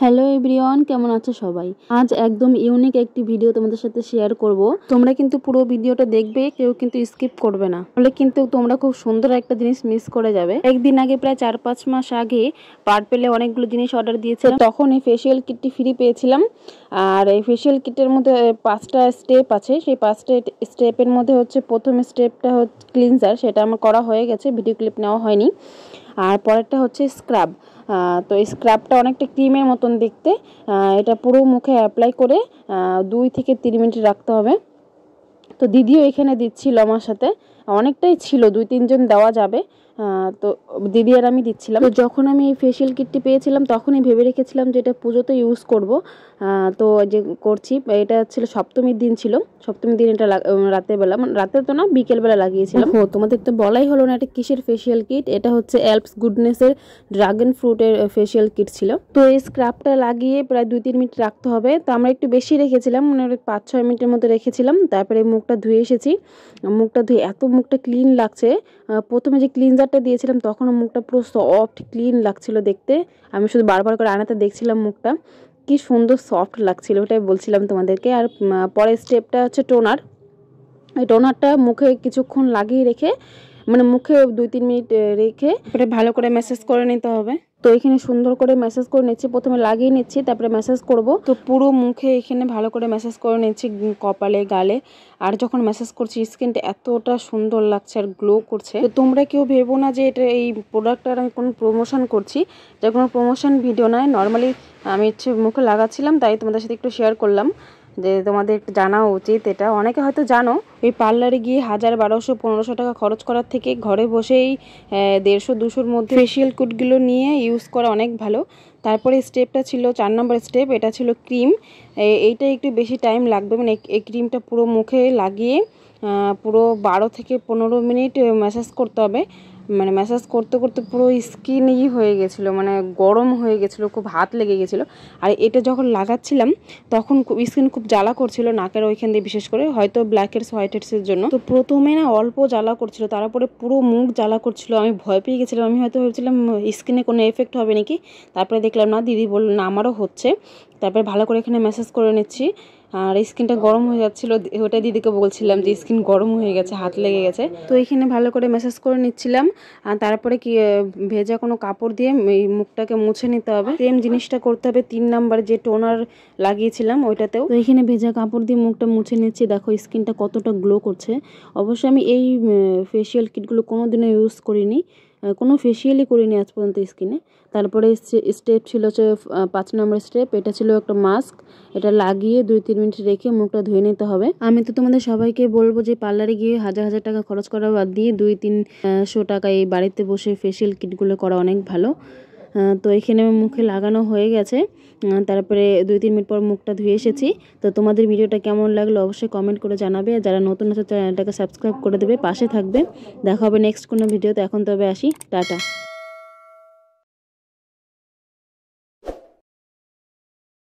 Hello everyone, কেমন আছো সবাই? আজ একদম ইউনিক একটি ভিডিও তোমাদের সাথে শেয়ার করব। তোমরা কিন্তু পুরো ভিডিওটা দেখবে, কেউ কিন্তু স্কিপ করবে না, তাহলে কিন্তু তোমরা খুব সুন্দর একটা জিনিস মিস করে যাবে। একদিন আগে প্রায় 4-5 মাস আগে পার্পেলে অনেকগুলো জিনিস অর্ডার দিয়েছিলাম, তখন এই ফেসিয়াল কিটটি ফ্রি পেয়েছিলাম। আর এই ফেসিয়াল কিটের মধ্যে 5টা স্টেপ আছে। সেই 5টা স্টেপের মধ্যে হচ্ছে প্রথম স্টেপটা হচ্ছে ক্লিনজার, সেটা আমার করা হয়ে গেছে, ভিডিও ক্লিপ নেওয়া হয়নি। আর পরেরটা হচ্ছে স্ক্রাব। তো এই স্ক্রাবটা অনেকটা ক্রিমের মতন দেখতে। এটা পুরো মুখে অ্যাপ্লাই করে 2 থেকে 3 মিনিট রাখতে হবে। তো দিদিও এখানে দিচ্ছিল আমার সাথে, অনেকটাই ছিল, 2-3 জন দেওয়া যাবে। তো দিদি আর আমি দিচ্ছিলাম। তো যখন আমি এই ফেসিয়াল কিটটি পেয়েছিলাম তখনই ভেবে রেখেছিলাম যে এটা পুজোতে ইউজ করব। তো যে করছি, এটা ছিল সপ্তমীর দিন, ছিল সপ্তমীর দিন। এটা রাতের বেলা, রাতে তো না, বিকেলবেলা লাগিয়েছিলাম। তোমাদের তো বলাই হলো না এটা কিসের ফেসিয়াল কিট। এটা হচ্ছে অ্যালপস গুডনেসের ড্রাগন ফ্রুটের ফেসিয়াল কিট ছিল। তো এই স্ক্রাবটা লাগিয়ে প্রায় 2-3 মিনিট রাখতে হবে। তো আমরা একটু বেশি রেখেছিলাম, মানে 5-6 মিনিটের মতো রেখেছিলাম। তারপরে মুখটা ধুয়ে এসেছি। মুখটা ধুয়ে এত মুখটা ক্লিন লাগছে। প্রথমে যে ক্লিনজারটা দিয়েছিলাম তখনও মুখটা পুরো সফট ক্লিন লাগছিল দেখতে। আমি শুধু বারবার করে আয়নাতে দেখছিলাম মুখটা, কি সুন্দর সফট লাগছিল, ওটাই বলছিলাম তোমাদেরকে। আর পরের স্টেপটা হচ্ছে টোনার। এই টোনারটা মুখে কিছুক্ষণ লাগিয়ে রেখে, মানে মুখে 2-3 মিনিট রেখে তারপরে ভালো করে ম্যাসাজ করে নিতে হবে। তো এখানে সুন্দর করে ম্যাসাজ করে নিচ্ছি, প্রথমে লাগিয়ে নিচ্ছি, তারপরে ম্যাসাজ করব। তো পুরো মুখে এখানে ভালো করে ম্যাসাজ করে নিচ্ছি, কপালে, গালে। আর যখন ম্যাসাজ করছি স্কিনটা এতটা সুন্দর লাগছে আর গ্লো করছে। তো তোমরা কেউ ভেবো না যে এটা এই প্রোডাক্টটার আমি কোনো প্রমোশন করছি, যে কোনো প্রমোশন ভিডিও নয়। নর্মালি আমি হচ্ছে মুখে লাগাচ্ছিলাম, তাই তোমাদের সাথে একটু শেয়ার করলাম, যে তোমাদের একটু জানা উচিত। এটা অনেকে হয়তো জানো, এই পার্লারে গিয়ে 1000, 1200, 1500 টাকা খরচ করার থেকে ঘরে বসেই 150-200-র মধ্যে ফেসিয়াল কিটগুলো নিয়ে ইউজ করা অনেক ভালো। তারপরে স্টেপটা ছিল 4 নম্বর স্টেপ, এটা ছিল ক্রিম। এইটা একটু বেশি টাইম লাগবে, মানে এই ক্রিমটা পুরো মুখে লাগিয়ে পুরো 12 থেকে 15 মিনিট ম্যাসাজ করতে হবে। মানে ম্যাসাজ করতে করতে পুরো স্কিনই হয়ে গেছিলো, মানে গরম হয়ে গেছিলো, খুব হাত লেগে গেছিলো। আর এটা যখন লাগাচ্ছিলাম তখন স্কিন খুব জ্বালা করছিল, নাকের ওইখান দিয়ে বিশেষ করে, হয়তো ব্ল্যাক হেডস হোয়াইট হেডসের জন্য। তো প্রথমে না অল্প জ্বালা করছিল, তারপরে পুরো মুখ জ্বালা করছিল। আমি ভয় পেয়ে গেছিলাম, আমি হয়তো ভেবেছিলাম স্কিনে কোনো এফেক্ট হবে নাকি। তারপরে দেখলাম না, দিদি বলল না আমারও হচ্ছে। তারপরে ভালো করে এখানে ম্যাসাজ করে নিচ্ছি। আর স্কিনটা গরম হয়ে যাচ্ছিলো, ওটা দিদিকে বলছিলাম যে স্কিন গরম হয়ে গেছে, হাত লেগে গেছে। তো এখানে ভালো করে ম্যাসাজ করে নিচ্ছিলাম। আর তারপরে কি ভেজা কোনো কাপড় দিয়ে এই মুখটাকে মুছে নিতে হবে। সেম জিনিসটা করতে হবে 3 নাম্বার যে টোনার লাগিয়েছিলাম ওইটাতেও। তো এখানে ভেজা কাপড় দিয়ে মুখটা মুছে নিচ্ছি, দেখো স্কিনটা কতটা গ্লো করছে। অবশ্যই আমি এই ফেসিয়াল কিটগুলো কোনোদিনও ইউজ করিনি, কোনো ফেসিয়ালই করিনি আজ পর্যন্ত স্কিনে। তারপরে স্টেপ ছিল হচ্ছে 5 নম্বর স্টেপ, এটা ছিল একটা মাস্ক। এটা লাগিয়ে 2-3 মিনিট রেখে মুখটা ধুয়ে নিতে হবে। আমি তো তোমাদের সবাইকে বলবো যে পার্লারে গিয়ে 1000 টাকা খরচ করা বাদ দিয়ে 200-300 টাকা এই বাড়িতে বসে ফেসিয়াল কিটগুলো করা অনেক ভালো। তো এখানে মুখে লাগানো হয়ে গেছে। তারপরে 2-3 মিনিট পর মুখটা ধুয়ে এসেছি। তো তোমাদের ভিডিওটা কেমন লাগলো অবশ্যই কমেন্ট করে জানাবে। আর যারা নতুন আছে চ্যানেলটাকে সাবস্ক্রাইব করে দেবে, পাশে থাকবে। দেখা হবে নেক্সট কোনো ভিডিওতে। এখন তবে আসি, টাটা।